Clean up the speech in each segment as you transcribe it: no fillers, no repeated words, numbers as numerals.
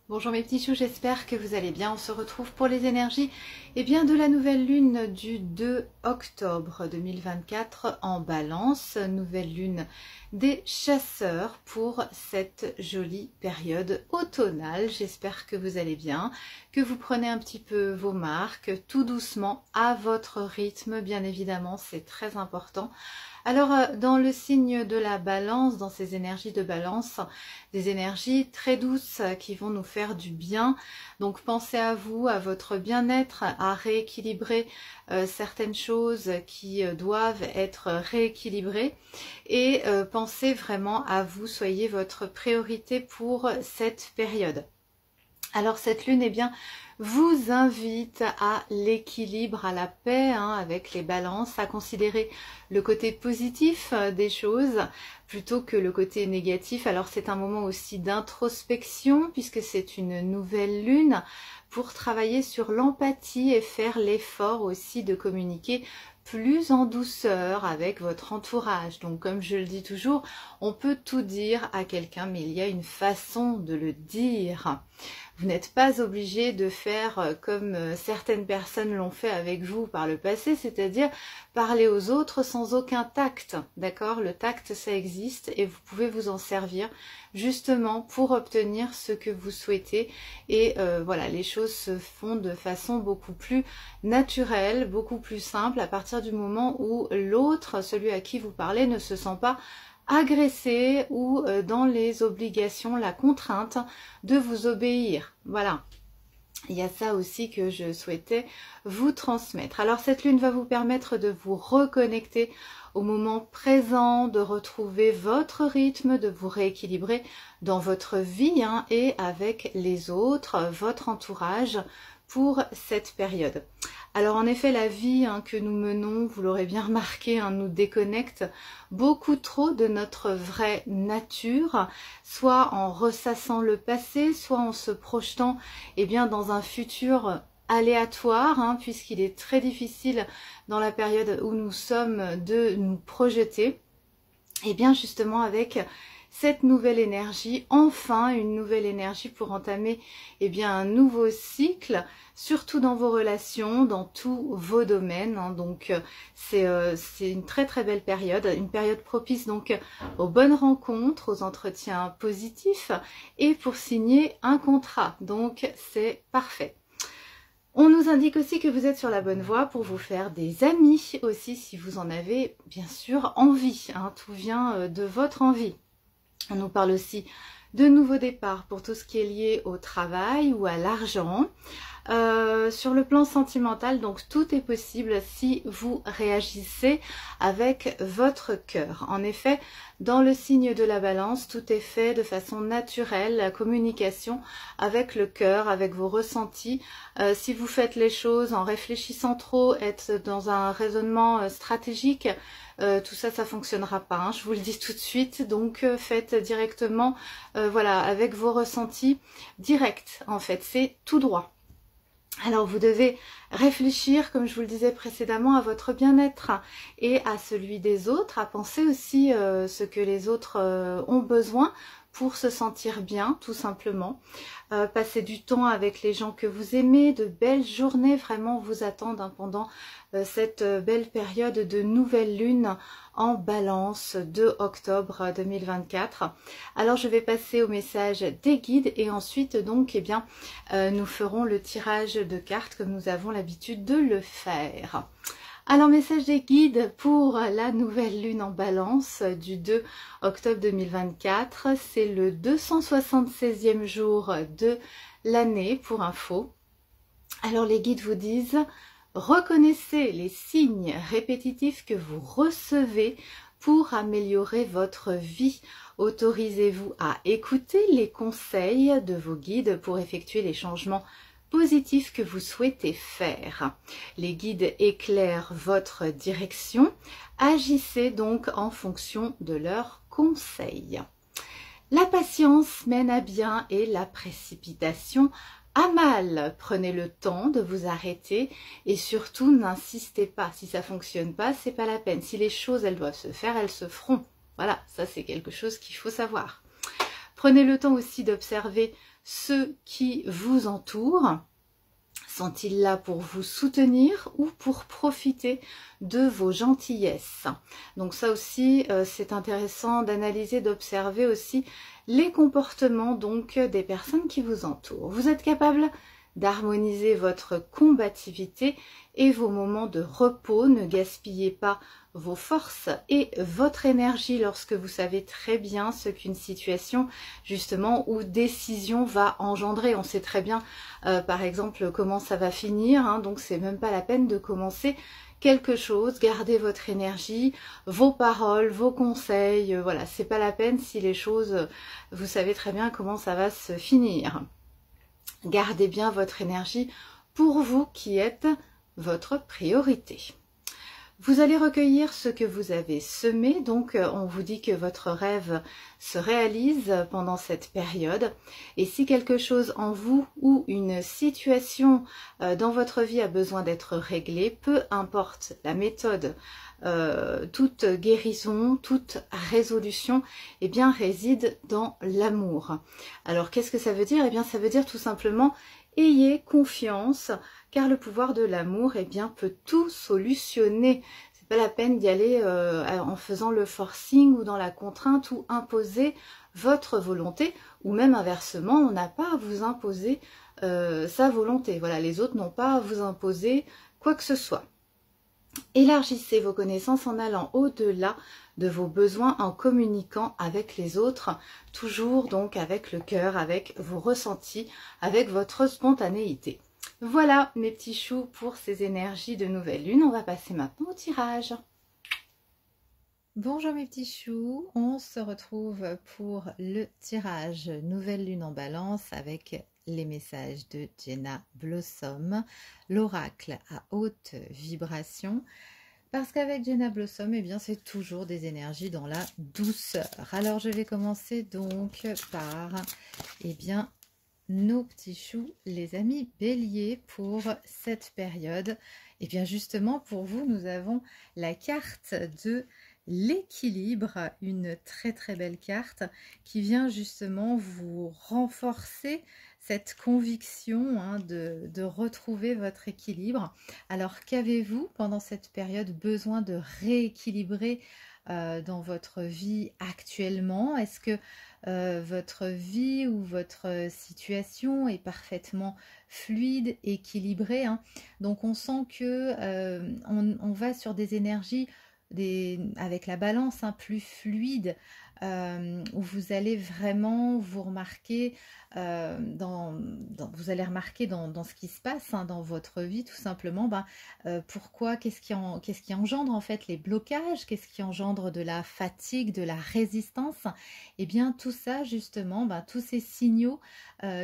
Bonjour mes petits choux, j'espère que vous allez bien. On se retrouve pour les énergies de la nouvelle lune du 2 octobre 2024 en Balance, nouvelle lune des chasseurs pour cette jolie période automnale. J'espère que vous allez bien, que vous prenez un petit peu vos marques, tout doucement, à votre rythme, bien évidemment, c'est très important. Alors, dans le signe de la balance, dans ces énergies de balance, des énergies très douces qui vont nous faire du bien. Donc, pensez à vous, à votre bien-être, à rééquilibrer certaines choses qui doivent être rééquilibrées. Et pensez vraiment à vous, soyez votre priorité pour cette période. Alors, cette lune, vous invite à l'équilibre, à la paix avec les balances, à considérer le côté positif des choses plutôt que le côté négatif. Alors c'est un moment aussi d'introspection puisque c'est une nouvelle lune pour travailler sur l'empathie et faire l'effort aussi de communiquer plus en douceur avec votre entourage. Donc comme je le dis toujours, on peut tout dire à quelqu'un, mais il y a une façon de le dire. Vous n'êtes pas obligé de faire comme certaines personnes l'ont fait avec vous par le passé, c'est-à-dire parler aux autres sans aucun tact, d'accord? Le tact, ça existe et vous pouvez vous en servir justement pour obtenir ce que vous souhaitez. Et voilà, les choses se font de façon beaucoup plus naturelle, beaucoup plus simple à partir du moment où l'autre, celui à qui vous parlez, ne se sent pas agressé ou dans les obligations, la contrainte de vous obéir. Voilà. Il y a ça aussi que je souhaitais vous transmettre. Alors cette lune va vous permettre de vous reconnecter au moment présent, de retrouver votre rythme, de vous rééquilibrer dans votre vie et avec les autres, votre entourage pour cette période. Alors en effet, la vie que nous menons, vous l'aurez bien remarqué, nous déconnecte beaucoup trop de notre vraie nature, soit en ressassant le passé, soit en se projetant dans un futur aléatoire, puisqu'il est très difficile dans la période où nous sommes de nous projeter. Et bien justement avec cette nouvelle énergie, enfin une nouvelle énergie pour entamer un nouveau cycle, surtout dans vos relations, dans tous vos domaines. Donc c'est une très très belle période, une période propice donc aux bonnes rencontres, aux entretiens positifs et pour signer un contrat. Donc c'est parfait. On nous indique aussi que vous êtes sur la bonne voie pour vous faire des amis aussi si vous en avez bien sûr envie. Tout vient de votre envie. On nous parle aussi de nouveaux départs pour tout ce qui est lié au travail ou à l'argent. Sur le plan sentimental, donc tout est possible si vous réagissez avec votre cœur. En effet, dans le signe de la balance, tout est fait de façon naturelle, la communication avec le cœur, avec vos ressentis. Si vous faites les choses en réfléchissant trop, être dans un raisonnement stratégique, tout ça, ça fonctionnera pas, je vous le dis tout de suite. Donc faites directement, voilà, avec vos ressentis directs. En fait, c'est tout droit. Alors vous devez réfléchir, comme je vous le disais précédemment, à votre bien-être et à celui des autres, à penser aussi ce que les autres ont besoin pour se sentir bien, tout simplement. Passez du temps avec les gens que vous aimez, de belles journées vraiment vous attendent pendant cette belle période de nouvelle lune en balance de octobre 2024. Alors je vais passer au message des guides et ensuite donc nous ferons le tirage de cartes comme nous avons l'habitude de le faire. Alors, message des guides pour la nouvelle lune en balance du 2 octobre 2024. C'est le 276e jour de l'année pour info. Alors, les guides vous disent, reconnaissez les signes répétitifs que vous recevez pour améliorer votre vie. Autorisez-vous à écouter les conseils de vos guides pour effectuer les changements positif que vous souhaitez faire. Les guides éclairent votre direction. Agissez donc en fonction de leurs conseils. La patience mène à bien et la précipitation à mal. Prenez le temps de vous arrêter et surtout n'insistez pas. Si ça fonctionne pas, c'est pas la peine. Si les choses elles doivent se faire, elles se feront. Voilà, ça c'est quelque chose qu'il faut savoir. Prenez le temps aussi d'observer ceux qui vous entourent? Sont-ils là pour vous soutenir ou pour profiter de vos gentillesses? Donc ça aussi, c'est intéressant d'analyser, d'observer aussi les comportements donc des personnes qui vous entourent. Vous êtes capable d'harmoniser votre combativité et vos moments de repos. Ne gaspillez pas vos forces et votre énergie lorsque vous savez très bien ce qu'une situation justement ou décision va engendrer. On sait très bien par exemple comment ça va finir, hein, donc c'est même pas la peine de commencer quelque chose. Gardez votre énergie, vos paroles, vos conseils, voilà, c'est pas la peine si les choses, vous savez très bien comment ça va se finir. Gardez bien votre énergie pour vous qui êtes votre priorité. Vous allez recueillir ce que vous avez semé, donc on vous dit que votre rêve se réalise pendant cette période. Et si quelque chose en vous ou une situation dans votre vie a besoin d'être réglée, peu importe la méthode, toute guérison, toute résolution, eh bien, réside dans l'amour. Alors qu'est-ce que ça veut dire? Eh bien, ça veut dire tout simplement ayez confiance, car le pouvoir de l'amour, eh bien, peut tout solutionner. C'est pas la peine d'y aller en faisant le forcing ou dans la contrainte ou imposer votre volonté, ou même inversement, on n'a pas à vous imposer sa volonté. Voilà, les autres n'ont pas à vous imposer quoi que ce soit. Élargissez vos connaissances en allant au-delà de vos besoins, en communiquant avec les autres, toujours donc avec le cœur, avec vos ressentis, avec votre spontanéité. Voilà mes petits choux pour ces énergies de nouvelle lune. On va passer maintenant au tirage. Bonjour mes petits choux, on se retrouve pour le tirage nouvelle lune en balance avec les messages de Jenna Blossom, l'oracle à haute vibration. Parce qu'avec Jenna Blossom, eh bien, c'est toujours des énergies dans la douceur. Alors, je vais commencer donc par, eh bien, nos petits choux, les amis béliers, pour cette période. Et bien, justement, pour vous, nous avons la carte de l'équilibre, une très très belle carte qui vient justement vous renforcer cette conviction hein, de retrouver votre équilibre. Alors qu'avez-vous pendant cette période besoin de rééquilibrer dans votre vie actuellement? Est-ce que votre vie ou votre situation est parfaitement fluide, équilibrée hein? Donc on sent que on va sur des énergies avec la balance hein, plus fluide, où vous allez vraiment vous remarquer vous allez remarquer dans ce qui se passe hein, dans votre vie tout simplement pourquoi, qu'est-ce qui engendre en fait les blocages, qu'est-ce qui engendre de la fatigue, de la résistance. Et bien tout ça justement, tous ces signaux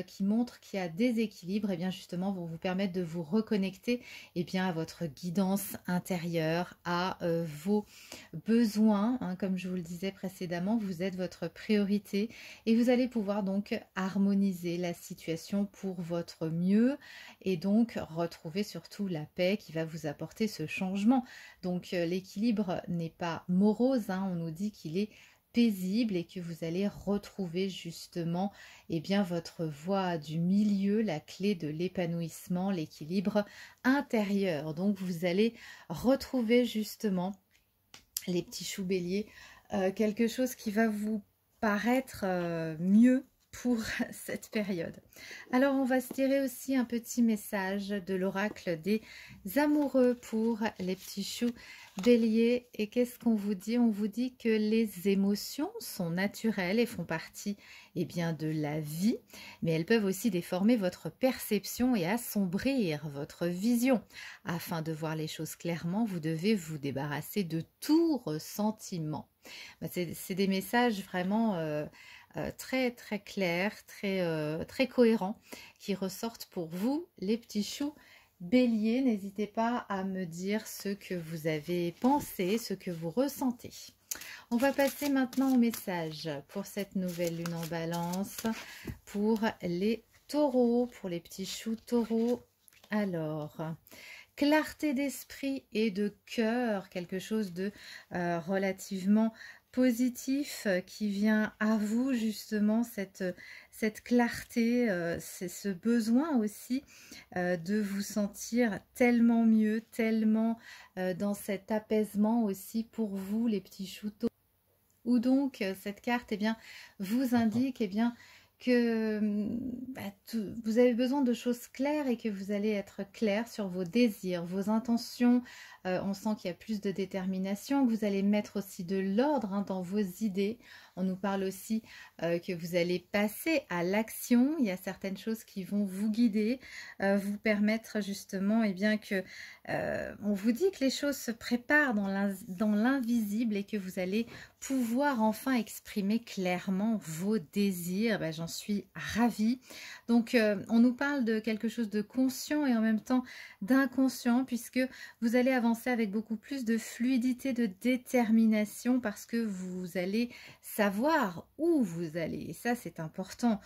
qui montrent qu'il y a des équilibres, et bien justement vont vous permettre de vous reconnecter et bien à votre guidance intérieure, à vos besoins hein, comme je vous le disais précédemment, vous êtes votre priorité et vous allez pouvoir donc harmoniser la situation pour votre mieux et donc retrouver surtout la paix qui va vous apporter ce changement. Donc l'équilibre n'est pas morose, hein, on nous dit qu'il est paisible et que vous allez retrouver justement eh bien, votre voie du milieu, la clé de l'épanouissement, l'équilibre intérieur. Donc vous allez retrouver justement les petits choux béliers, quelque chose qui va vous paraître mieux pour cette période. Alors on va se tirer aussi un petit message de l'oracle des amoureux pour les petits choux béliers. Et qu'est-ce qu'on vous dit? On vous dit que les émotions sont naturelles et font partie eh bien, de la vie, mais elles peuvent aussi déformer votre perception et assombrir votre vision. Afin de voir les choses clairement, vous devez vous débarrasser de tout ressentiment. C'est des messages vraiment très très clairs, très cohérents, qui ressortent pour vous, les petits choux béliers. N'hésitez pas à me dire ce que vous avez pensé, ce que vous ressentez. On va passer maintenant au message pour cette nouvelle lune en balance, pour les taureaux, pour les petits choux taureaux. Alors, clarté d'esprit et de cœur, quelque chose de relativement positif qui vient à vous, justement, cette clarté, c'est ce besoin aussi de vous sentir tellement mieux, tellement dans cet apaisement aussi pour vous, les petits choux. Ou donc cette carte eh bien, vous indique eh bien, que vous avez besoin de choses claires et que vous allez être clair sur vos désirs, vos intentions. On sent qu'il y a plus de détermination, que vous allez mettre aussi de l'ordre dans vos idées. On nous parle aussi que vous allez passer à l'action. Il y a certaines choses qui vont vous guider, vous permettre justement eh bien, que on vous dit que les choses se préparent dans l'invisible et que vous allez pouvoir enfin exprimer clairement vos désirs. Ben, j'en suis ravie. Donc, on nous parle de quelque chose de conscient et en même temps d'inconscient, puisque vous allez avancer avec beaucoup plus de fluidité, de détermination, parce que vous allez savoir où vous allez. Et ça, c'est important.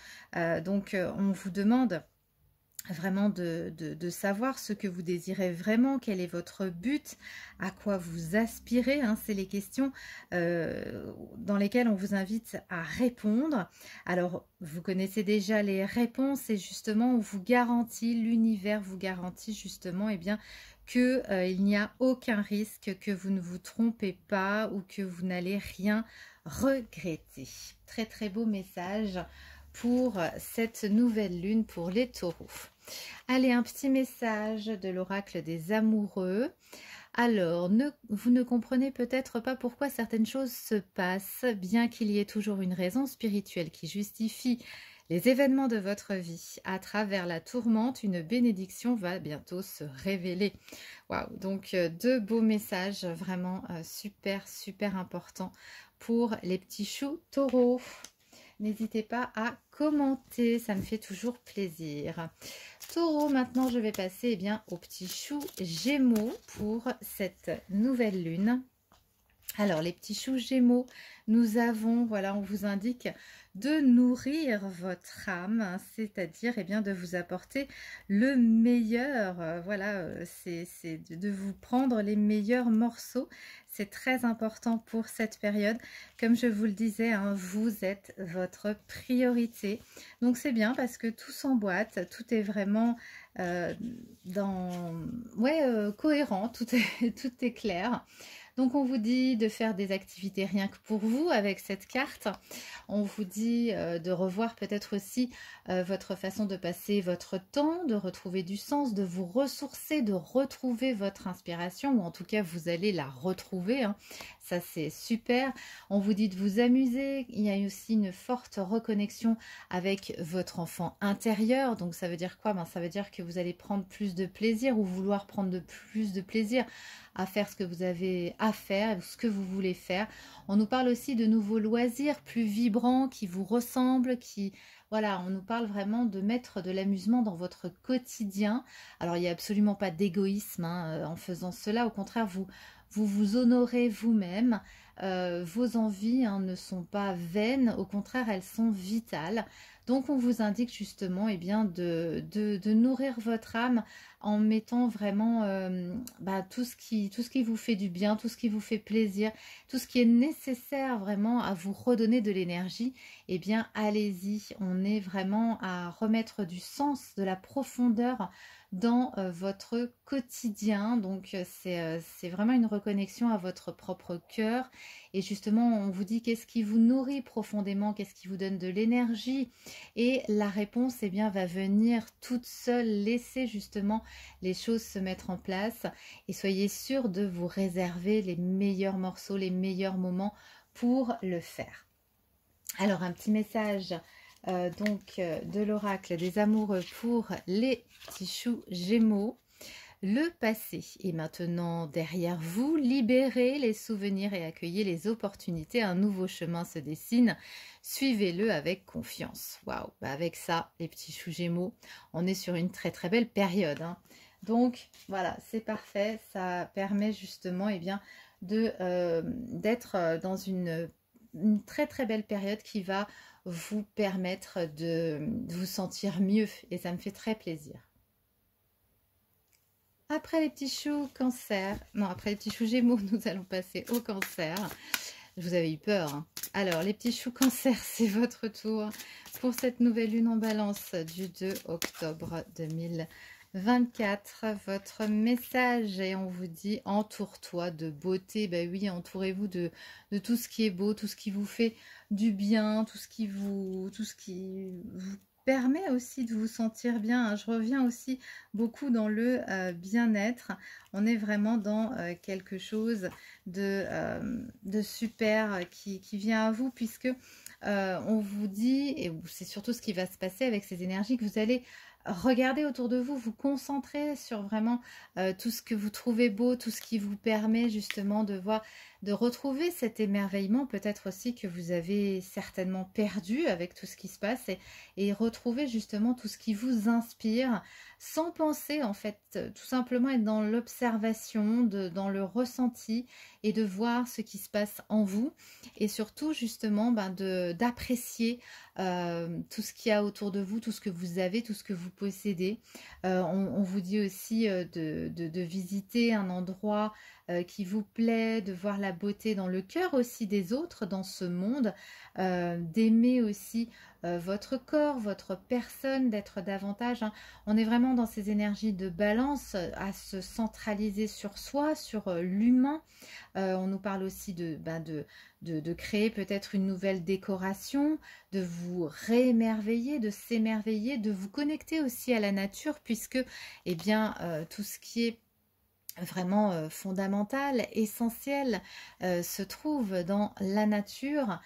Donc, on vous demande vraiment de savoir ce que vous désirez vraiment, quel est votre but, à quoi vous aspirez, hein, c'est les questions dans lesquelles on vous invite à répondre. Alors, vous connaissez déjà les réponses et justement, on vous garantit, l'univers vous garantit justement, eh bien, que il n'y a aucun risque, que vous ne vous trompez pas ou que vous n'allez rien regretter. Très très beau message pour cette nouvelle lune pour les taureaux. Allez, un petit message de l'oracle des amoureux. Alors, vous ne comprenez peut-être pas pourquoi certaines choses se passent, bien qu'il y ait toujours une raison spirituelle qui justifie les événements de votre vie. À travers la tourmente, une bénédiction va bientôt se révéler. Waouh, donc deux beaux messages vraiment super, super importants pour les petits choux taureaux. N'hésitez pas à commenter, ça me fait toujours plaisir. Taureau, maintenant je vais passer eh bien, aux petits choux Gémeaux pour cette nouvelle lune. Alors les petits choux Gémeaux, nous avons, voilà, on vous indique de nourrir votre âme, hein, c'est-à-dire eh bien de vous apporter le meilleur, voilà, c'est de vous prendre les meilleurs morceaux. C'est très important pour cette période. Comme je vous le disais, hein, vous êtes votre priorité. Donc c'est bien parce que tout s'emboîte, tout est vraiment cohérent, tout est clair. Donc on vous dit de faire des activités rien que pour vous avec cette carte. On vous dit de revoir peut-être aussi votre façon de passer votre temps, de retrouver du sens, de vous ressourcer, de retrouver votre inspiration, ou en tout cas vous allez la retrouver, hein. Ça c'est super. On vous dit de vous amuser. Il y a aussi une forte reconnexion avec votre enfant intérieur. Donc ça veut dire quoi? Ça veut dire que vous allez prendre plus de plaisir ou vouloir prendre plus de plaisir à faire ce que vous avez à faire, ce que vous voulez faire. On nous parle aussi de nouveaux loisirs plus vibrants qui vous ressemblent, voilà, on nous parle vraiment de mettre de l'amusement dans votre quotidien. Alors, il n'y a absolument pas d'égoïsme hein, en faisant cela. Au contraire, vous honorez vous-même. Vos envies hein, ne sont pas vaines. Au contraire, elles sont vitales. Donc, on vous indique justement eh bien, de nourrir votre âme en mettant vraiment tout ce qui vous fait du bien, tout ce qui vous fait plaisir, tout ce qui est nécessaire vraiment à vous redonner de l'énergie. Eh bien, allez-y. On est vraiment à remettre du sens, de la profondeur dans votre quotidien. Donc, c'est vraiment une reconnexion à votre propre cœur. Et justement, on vous dit qu'est-ce qui vous nourrit profondément, qu'est-ce qui vous donne de l'énergie. Et la réponse, eh bien, va venir toute seule. Laissez justement les choses se mettre en place. Et soyez sûr de vous réserver les meilleurs morceaux, les meilleurs moments pour le faire. Alors, un petit message de l'oracle des amoureux pour les petits choux Gémeaux. Le passé est maintenant derrière vous. Libérez les souvenirs et accueillez les opportunités. Un nouveau chemin se dessine. Suivez-le avec confiance. Waouh, avec ça, les petits choux Gémeaux, on est sur une très très belle période. Hein. Donc voilà, c'est parfait. Ça permet justement eh bien, d'être dans une très très belle période qui va vous permettre de vous sentir mieux. Et ça me fait très plaisir. Après les petits choux cancer, non, après les petits choux Gémeaux, nous allons passer au cancer. vous avez eu peur, hein. Alors, les petits choux Cancer, c'est votre tour pour cette nouvelle lune en balance du 2 octobre 2024. Votre message, et on vous dit entoure-toi de beauté. Ben oui, entourez-vous de tout ce qui est beau, tout ce qui vous fait du bien, tout ce qui vous permet aussi de vous sentir bien. Je reviens aussi beaucoup dans le bien-être. On est vraiment dans quelque chose de super qui vient à vous, puisque on vous dit, et c'est surtout ce qui va se passer avec ces énergies, que vous allez regarder autour de vous, vous concentrer sur vraiment tout ce que vous trouvez beau, tout ce qui vous permet justement de voir, de retrouver cet émerveillement, peut-être aussi que vous avez certainement perdu avec tout ce qui se passe, et retrouver justement tout ce qui vous inspire, sans penser en fait, tout simplement être dans l'observation, dans le ressenti, et de voir ce qui se passe en vous, et surtout justement d'apprécier tout ce qu'il y a autour de vous, tout ce que vous avez, tout ce que vous possédez. On vous dit aussi de visiter un endroit qui vous plaît, de voir la beauté dans le cœur aussi des autres dans ce monde, d'aimer aussi votre corps, votre personne, d'être davantage, hein. On est vraiment dans ces énergies de balance, à se centraliser sur soi, sur l'humain. On nous parle aussi de créer peut-être une nouvelle décoration, de vous réémerveiller, de s'émerveiller, de vous connecter aussi à la nature, puisque eh bien, tout ce qui est vraiment fondamental, essentiel, se trouve dans la nature.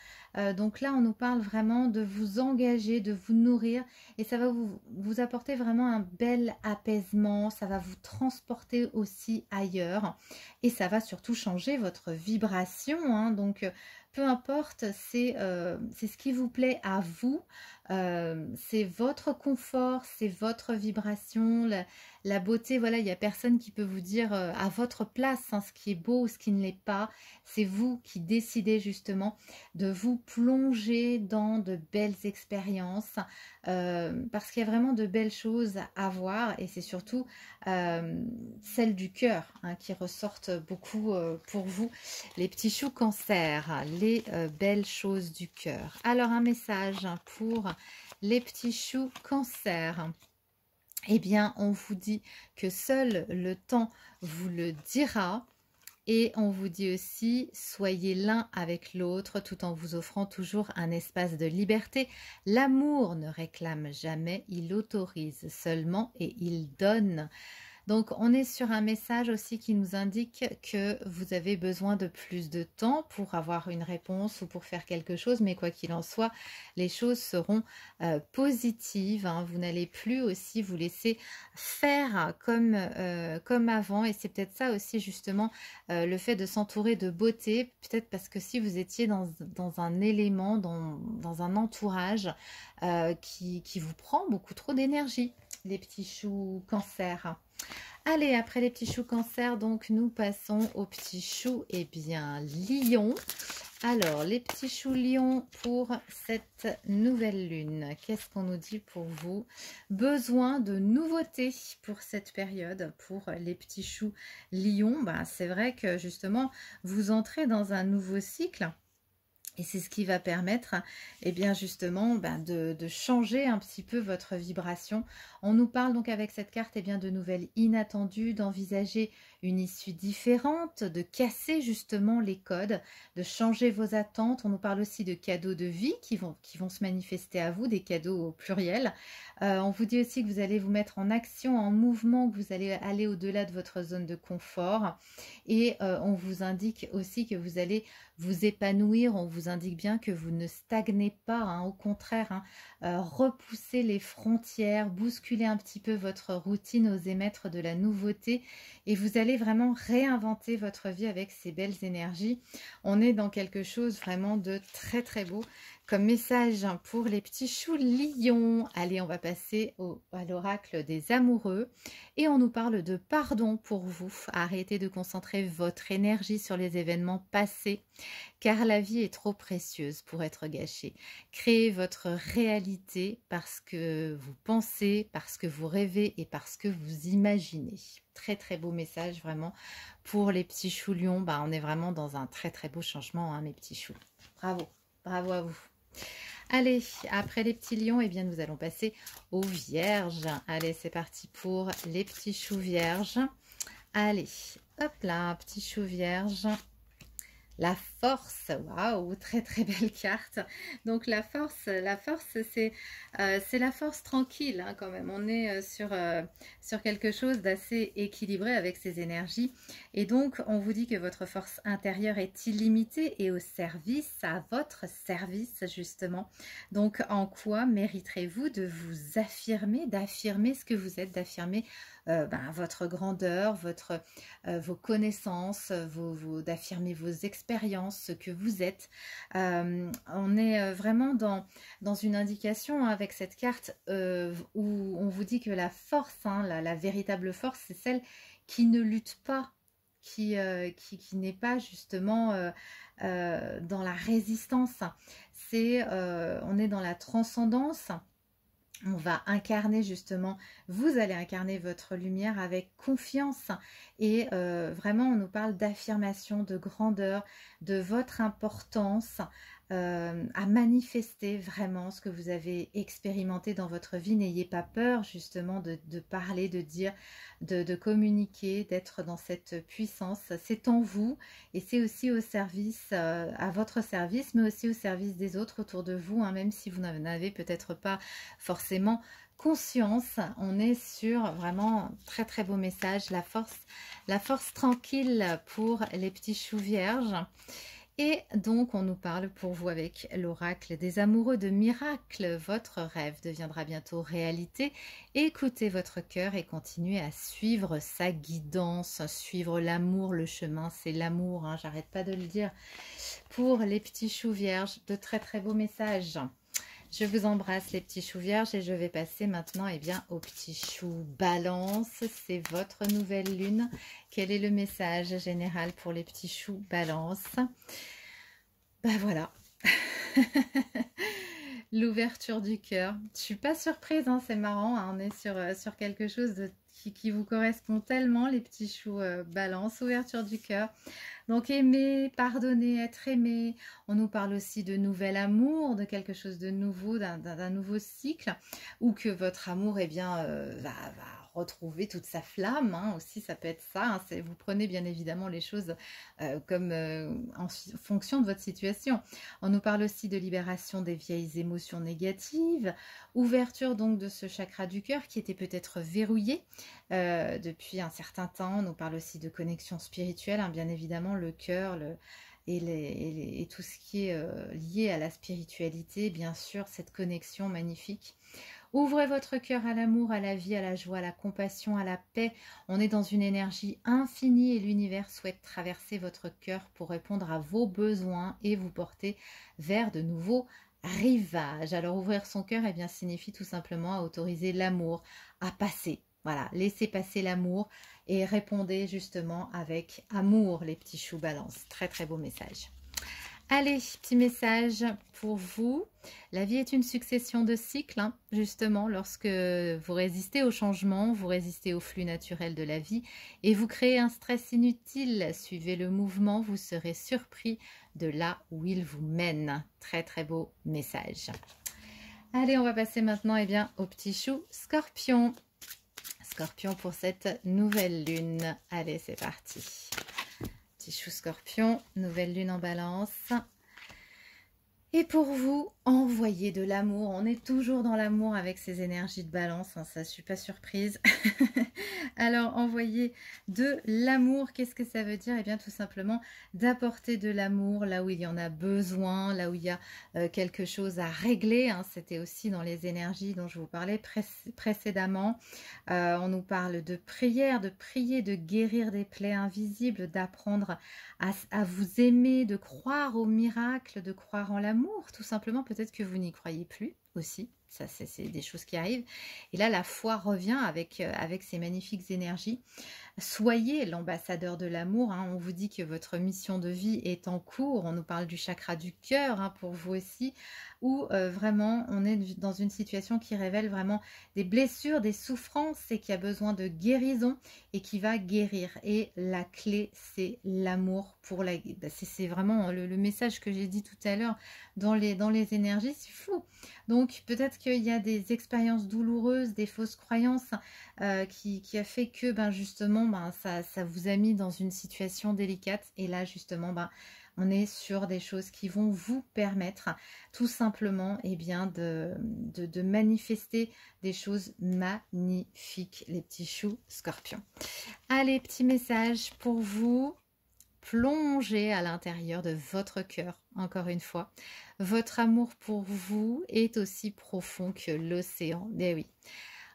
Donc là, on nous parle vraiment de vous engager, de vous nourrir, et ça va vous apporter vraiment un bel apaisement, ça va vous transporter aussi ailleurs, et ça va surtout changer votre vibration, hein. Donc, peu importe, c'est ce qui vous plaît à vous, c'est votre confort, c'est votre vibration, la beauté, voilà, il n'y a personne qui peut vous dire à votre place, hein, ce qui est beau ou ce qui ne l'est pas. C'est vous qui décidez justement de vous plonger dans de belles expériences, parce qu'il y a vraiment de belles choses à voir, et c'est surtout celles du cœur, hein, qui ressortent beaucoup pour vous, les petits choux Cancer, les belles choses du cœur. Alors, un message pour les petits choux Cancer. Eh bien, on vous dit que seul le temps vous le dira, et on vous dit aussi, soyez l'un avec l'autre tout en vous offrant toujours un espace de liberté. L'amour ne réclame jamais, il autorise seulement et il donne. Donc, on est sur un message aussi qui nous indique que vous avez besoin de plus de temps pour avoir une réponse ou pour faire quelque chose, mais quoi qu'il en soit, les choses seront positives, hein. Vous n'allez plus aussi vous laisser faire comme avant, et c'est peut-être ça aussi justement, le fait de s'entourer de beauté, peut-être parce que si vous étiez dans un élément, dans un entourage qui vous prend beaucoup trop d'énergie, les petits choux Cancer. Allez, après les petits choux Cancer, donc nous passons aux petits choux, eh bien, Lion. Alors, les petits choux Lion pour cette nouvelle lune, qu'est-ce qu'on nous dit pour vous? Besoin de nouveautés pour cette période, pour les petits choux Lion. C'est vrai que justement, vous entrez dans un nouveau cycle. Et c'est ce qui va permettre, eh bien justement, de changer un petit peu votre vibration. On nous parle donc avec cette carte, eh bien, de nouvelles inattendues, d'envisager une issue différente, de casser justement les codes, de changer vos attentes. On nous parle aussi de cadeaux de vie qui vont se manifester à vous, des cadeaux au pluriel. On vous dit aussi que vous allez vous mettre en action, en mouvement, que vous allez aller au-delà de votre zone de confort. Et on vous indique aussi que vous allez vous épanouir. On vous indique bien que vous ne stagnez pas, hein, au contraire, hein, repoussez les frontières, bousculez un petit peu votre routine, osez mettre de la nouveauté, et vous allez vraiment réinventer votre vie avec ces belles énergies. On est dans quelque chose vraiment de très très beau. comme message pour les petits choux lions. Allez, on va passer à l'oracle des amoureux et on nous parle de pardon pour vous. Arrêtez de concentrer votre énergie sur les événements passés car la vie est trop précieuse pour être gâchée. Créez votre réalité parce que vous pensez, parce que vous rêvez et parce que vous imaginez. Très très beau message vraiment pour les petits choux lions. Bah, on est vraiment dans un très très beau changement, hein, mes petits choux. Bravo, bravo à vous. Allez, après les petits lions, eh bien, nous allons passer aux vierges. Allez, c'est parti pour les petits choux vierges. Allez, hop là, petit chou vierge. La force, waouh, très très belle carte. Donc la force, c'est la force tranquille, hein, quand même. On est sur quelque chose d'assez équilibré avec ces énergies. Et donc on vous dit que votre force intérieure est illimitée et au service, à votre service justement. Donc en quoi mériterez-vous de vous affirmer, d'affirmer ce que vous êtes, d'affirmer votre grandeur, vos connaissances, d'affirmer vos expériences, ce que vous êtes. On est vraiment dans une indication, hein, avec cette carte où on vous dit que la force, hein, la véritable force, c'est celle qui ne lutte pas, qui n'est pas justement dans la résistance. On est dans la transcendance. On va incarner justement, vous allez incarner votre lumière avec confiance et vraiment on nous parle d'affirmation, de grandeur, de votre importance à manifester vraiment ce que vous avez expérimenté dans votre vie. N'ayez pas peur justement de parler, de dire, de communiquer, d'être dans cette puissance. C'est en vous et c'est aussi au service, à votre service, mais aussi au service des autres autour de vous, hein, même si vous n'en avez peut-être pas forcément conscience. On est sur vraiment très très beau message, la force tranquille pour les petits choux vierges. Et donc, on nous parle pour vous avec l'oracle des amoureux de miracles. Votre rêve deviendra bientôt réalité. Écoutez votre cœur et continuez à suivre sa guidance, suivre l'amour. Le chemin, c'est l'amour, hein, j'arrête pas de le dire. Pour les petits choux vierges, de très très beaux messages. Je vous embrasse les petits choux vierges et je vais passer maintenant aux petits choux balance. C'est votre nouvelle lune. Quel est le message général pour les petits choux balance? Ben voilà. L'ouverture du cœur. Je suis pas surprise, hein, c'est marrant, hein, on est sur quelque chose qui vous correspond tellement, les petits choux balance, ouverture du cœur. Donc aimer, pardonner, être aimé. On nous parle aussi de nouvel amour, de quelque chose de nouveau, d'un nouveau cycle, ou que votre amour va retrouver toute sa flamme, hein, aussi ça peut être ça, hein, vous prenez bien évidemment les choses comme en fonction de votre situation. On nous parle aussi de libération des vieilles émotions négatives, ouverture donc de ce chakra du cœur qui était peut-être verrouillé depuis un certain temps. On nous parle aussi de connexion spirituelle, hein, bien évidemment le cœur, et tout ce qui est lié à la spiritualité, bien sûr, cette connexion magnifique. Ouvrez votre cœur à l'amour, à la vie, à la joie, à la compassion, à la paix. On est dans une énergie infinie et l'univers souhaite traverser votre cœur pour répondre à vos besoins et vous porter vers de nouveaux rivages. Alors ouvrir son cœur, eh bien, signifie tout simplement à autoriser l'amour à passer. Voilà, laissez passer l'amour et répondez justement avec amour, les petits choux balance. Très très beau message. Allez, petit message pour vous. La vie est une succession de cycles, hein, justement, lorsque vous résistez au changement, vous résistez au flux naturel de la vie et vous créez un stress inutile. Suivez le mouvement, vous serez surpris de là où il vous mène. Très très beau message. Allez, on va passer maintenant au petit chou scorpion. Scorpion pour cette nouvelle lune. Allez, c'est parti. Petit chou scorpion, nouvelle lune en balance. Et pour vous, envoyez de l'amour. On est toujours dans l'amour avec ces énergies de balance, hein, ça, je ne suis pas surprise. Alors, envoyez de l'amour, qu'est-ce que ça veut dire? Eh bien, tout simplement, d'apporter de l'amour là où il y en a besoin, là où il y a quelque chose à régler, hein. C'était aussi dans les énergies dont je vous parlais précédemment. On nous parle de prière, de prier, de guérir des plaies invisibles, d'apprendre à vous aimer, de croire au miracle, de croire en l'amour, tout simplement. peut-être que vous n'y croyez plus aussi. Ça, c'est des choses qui arrivent. Et là, la foi revient avec ces magnifiques énergies. Soyez l'ambassadeur de l'amour. On vous dit que votre mission de vie est en cours. On nous parle du chakra du cœur pour vous aussi, où vraiment on est dans une situation qui révèle vraiment des blessures, des souffrances et qui a besoin de guérison et qui va guérir. Et la clé, c'est l'amour pour la... C'est vraiment le message que j'ai dit tout à l'heure dans les énergies, c'est fou. Donc peut-être qu'il y a des expériences douloureuses, des fausses croyances qui a fait que justement ça vous a mis dans une situation délicate. Et là justement on est sur des choses qui vont vous permettre tout simplement de manifester des choses magnifiques, les petits choux scorpions. Allez, petit message pour vous. Plongez à l'intérieur de votre cœur, encore une fois. Votre amour pour vous est aussi profond que l'océan. Eh oui.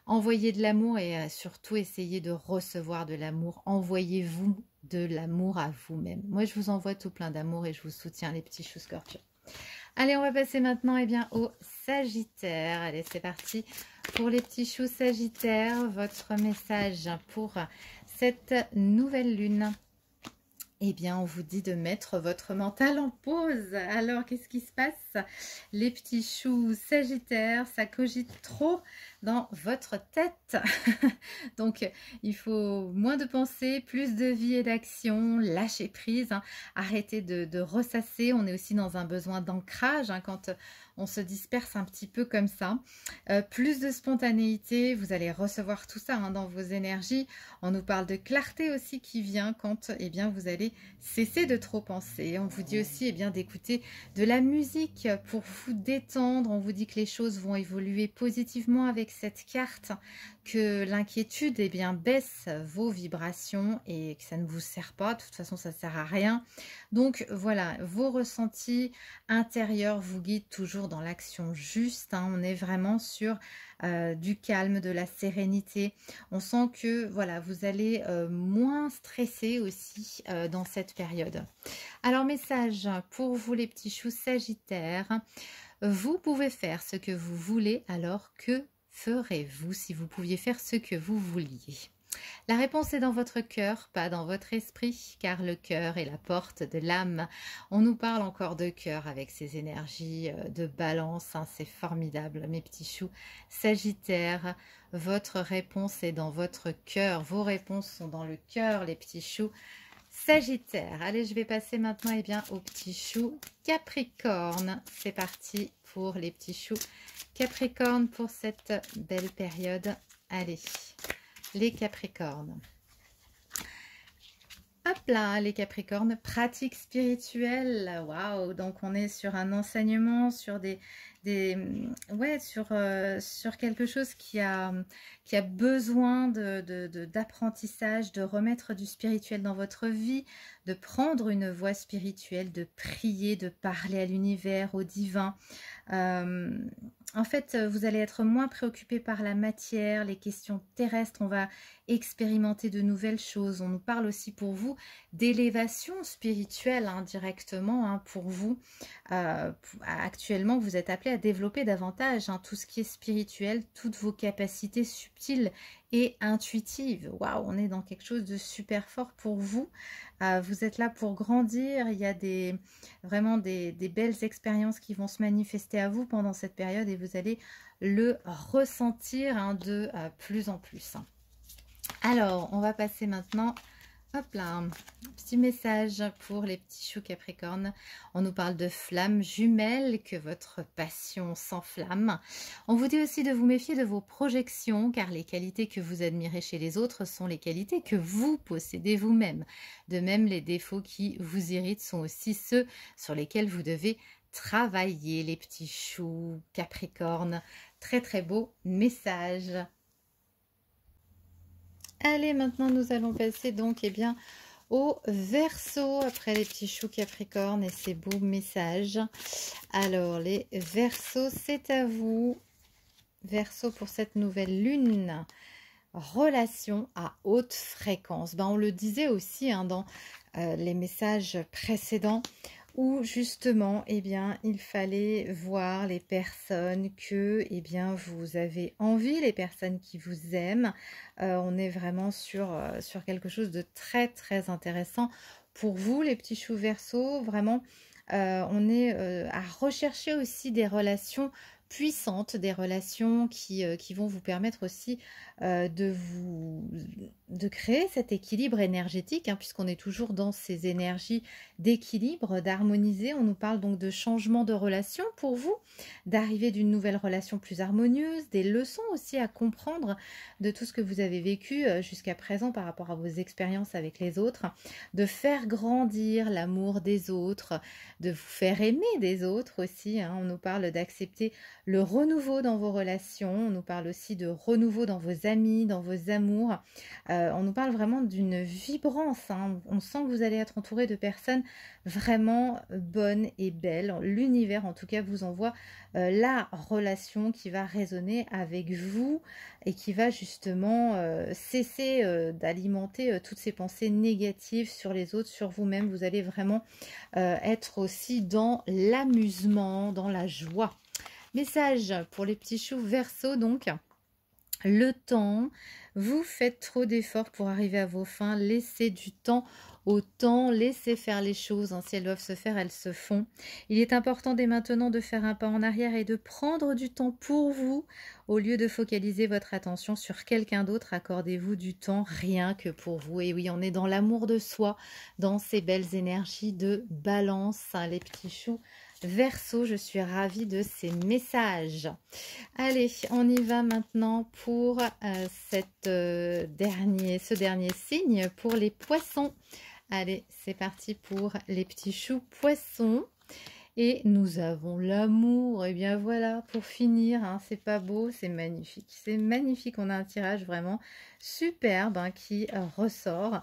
Envoyez de l'amour et surtout essayez de recevoir de l'amour. Envoyez-vous de l'amour à vous-même. Moi, je vous envoie tout plein d'amour et je vous soutiens, les petits choux scorpions. Allez, on va passer maintenant au Sagittaire. Allez, c'est parti pour les petits choux Sagittaires. Votre message pour cette nouvelle lune. On vous dit de mettre votre mental en pause. Alors, qu'est-ce qui se passe? Les petits choux Sagittaires, ça cogite trop dans votre tête. Donc, il faut moins de pensée, plus de vie et d'action, lâcher prise, arrêter de ressasser. On est aussi dans un besoin d'ancrage quand on se disperse un petit peu comme ça. Plus de spontanéité, vous allez recevoir tout ça dans vos énergies. On nous parle de clarté aussi qui vient quand vous allez cesser de trop penser. On vous dit aussi d'écouter de la musique pour vous détendre. On vous dit que les choses vont évoluer positivement avec cette carte, que l'inquiétude baisse vos vibrations et que ça ne vous sert pas. De toute façon, ça ne sert à rien. Donc voilà, vos ressentis intérieurs vous guident toujours dans l'action juste. On est vraiment sur du calme, de la sérénité. On sent que voilà, vous allez moins stresser aussi dans cette période. Alors, message pour vous les petits choux Sagittaires. Vous pouvez faire ce que vous voulez, alors que ferez-vous si vous pouviez faire ce que vous vouliez? La réponse est dans votre cœur, pas dans votre esprit, car le cœur est la porte de l'âme. On nous parle encore de cœur avec ces énergies de balance, c'est formidable, mes petits choux Sagittaires. Votre réponse est dans votre cœur, vos réponses sont dans le cœur, les petits choux Sagittaire. Allez, je vais passer maintenant aux petits choux Capricorne. C'est parti pour les petits choux Capricorne pour cette belle période. Allez, les Capricornes. Hop là, les Capricornes, pratique spirituelle. Waouh, donc on est sur un enseignement, sur sur quelque chose qui a besoin d'apprentissage, de remettre du spirituel dans votre vie, de prendre une voie spirituelle, de prier, de parler à l'univers, au divin. En fait, vous allez être moins préoccupé par la matière, les questions terrestres. On va expérimenter de nouvelles choses. On nous parle aussi pour vous d'élévation spirituelle directement pour vous. Actuellement, vous êtes appelé à développer davantage tout ce qui est spirituel, toutes vos capacités subtiles et intuitives. Waouh, on est dans quelque chose de super fort pour vous. Vous êtes là pour grandir. Il y a vraiment des belles expériences qui vont se manifester à vous pendant cette période et vous allez le ressentir de plus en plus. Alors, on va passer maintenant... Hop là, petit message pour les petits choux Capricorne. On nous parle de flammes jumelles, que votre passion s'enflamme. On vous dit aussi de vous méfier de vos projections, car les qualités que vous admirez chez les autres sont les qualités que vous possédez vous-même. De même, les défauts qui vous irritent sont aussi ceux sur lesquels vous devez travailler, les petits choux Capricorne. Très très beau message. Allez, maintenant nous allons passer donc au Verseau après les petits choux Capricorne et ces beaux messages. Alors les Verseaux, c'est à vous. Verseau pour cette nouvelle lune. Relation à haute fréquence. On le disait aussi dans les messages précédents où justement, eh bien, il fallait voir les personnes que, eh bien, vous avez envie, les personnes qui vous aiment. On est vraiment sur quelque chose de très, très intéressant pour vous, les petits choux Verseaux. Vraiment, on est à rechercher aussi des relations puissantes, des relations qui vont vous permettre aussi de créer cet équilibre énergétique, hein, puisqu'on est toujours dans ces énergies d'équilibre, d'harmoniser. On nous parle donc de changement de relation pour vous, d'arrivée d'une nouvelle relation plus harmonieuse, des leçons aussi à comprendre de tout ce que vous avez vécu jusqu'à présent par rapport à vos expériences avec les autres, de faire grandir l'amour des autres, de vous faire aimer des autres aussi, hein. On nous parle d'accepter le renouveau dans vos relations, on nous parle aussi de renouveau dans vos amis, dans vos amours. On nous parle vraiment d'une vibrance, hein. On sent que vous allez être entouré de personnes vraiment bonnes et belles. L'univers en tout cas vous envoie la relation qui va résonner avec vous et qui va justement cesser d'alimenter toutes ces pensées négatives sur les autres, sur vous-même. Vous allez vraiment être aussi dans l'amusement, dans la joie. Message pour les petits choux Verseaux donc. Le temps, vous faites trop d'efforts pour arriver à vos fins, laissez du temps au temps, laissez faire les choses, hein. Si elles doivent se faire, elles se font. Il est important dès maintenant de faire un pas en arrière et de prendre du temps pour vous, au lieu de focaliser votre attention sur quelqu'un d'autre. Accordez-vous du temps rien que pour vous. Et oui, on est dans l'amour de soi, dans ces belles énergies de balance, hein, les petits choux Verseau. Je suis ravie de ces messages. Allez, on y va maintenant pour ce dernier signe, pour les poissons. Allez, c'est parti pour les petits choux poissons. Et nous avons l'amour. Et bien voilà, pour finir, hein, c'est pas beau, c'est magnifique. C'est magnifique, on a un tirage vraiment superbe, hein, qui ressort.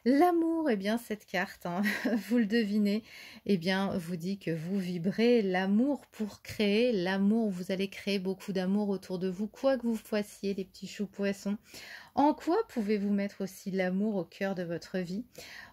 L'amour, et bien cette carte, hein, vous le devinez, et bien vous dit que vous vibrez l'amour pour créer l'amour. Vous allez créer beaucoup d'amour autour de vous, quoi que vous fassiez, les petits choux poissons. En quoi pouvez-vous mettre aussi l'amour au cœur de votre vie?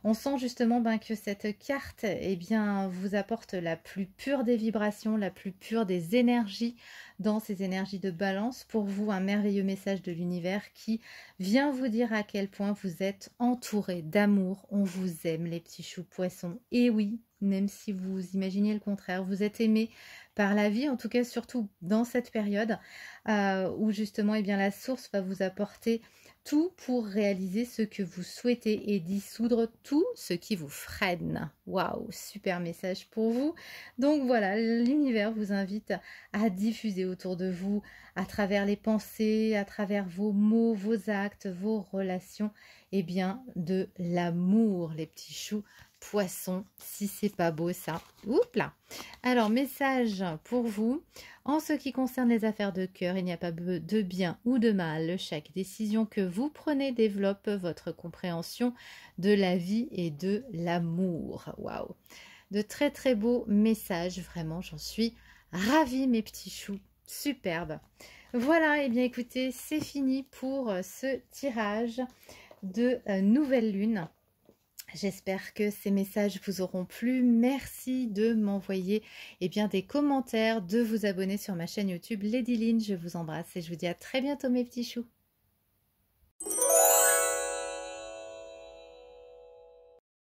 On sent justement que cette carte, eh bien, vous apporte la plus pure des vibrations, la plus pure des énergies, dans ces énergies de balance. Pour vous, un merveilleux message de l'univers qui vient vous dire à quel point vous êtes entouré d'amour. On vous aime, les petits choux poissons. Et oui, même si vous imaginez le contraire, vous êtes aimés par la vie, en tout cas surtout dans cette période où justement eh bien, la source va vous apporter tout pour réaliser ce que vous souhaitez et dissoudre tout ce qui vous freine. Waouh, super message pour vous. Donc voilà, l'univers vous invite à diffuser autour de vous, à travers les pensées, à travers vos mots, vos actes, vos relations, et bien de l'amour, les petits choux poissons, si c'est pas beau ça. Oups là. Alors, message pour vous. En ce qui concerne les affaires de cœur, il n'y a pas de bien ou de mal. Chaque décision que vous prenez développe votre compréhension de la vie et de l'amour. Waouh! De très très beaux messages, vraiment, j'en suis ravie, mes petits choux. Superbe. Voilà, et bien écoutez, c'est fini pour ce tirage de nouvelle lune. J'espère que ces messages vous auront plu. Merci de m'envoyer des commentaires, de vous abonner sur ma chaîne YouTube Lady Lynn. Je vous embrasse et je vous dis à très bientôt mes petits choux.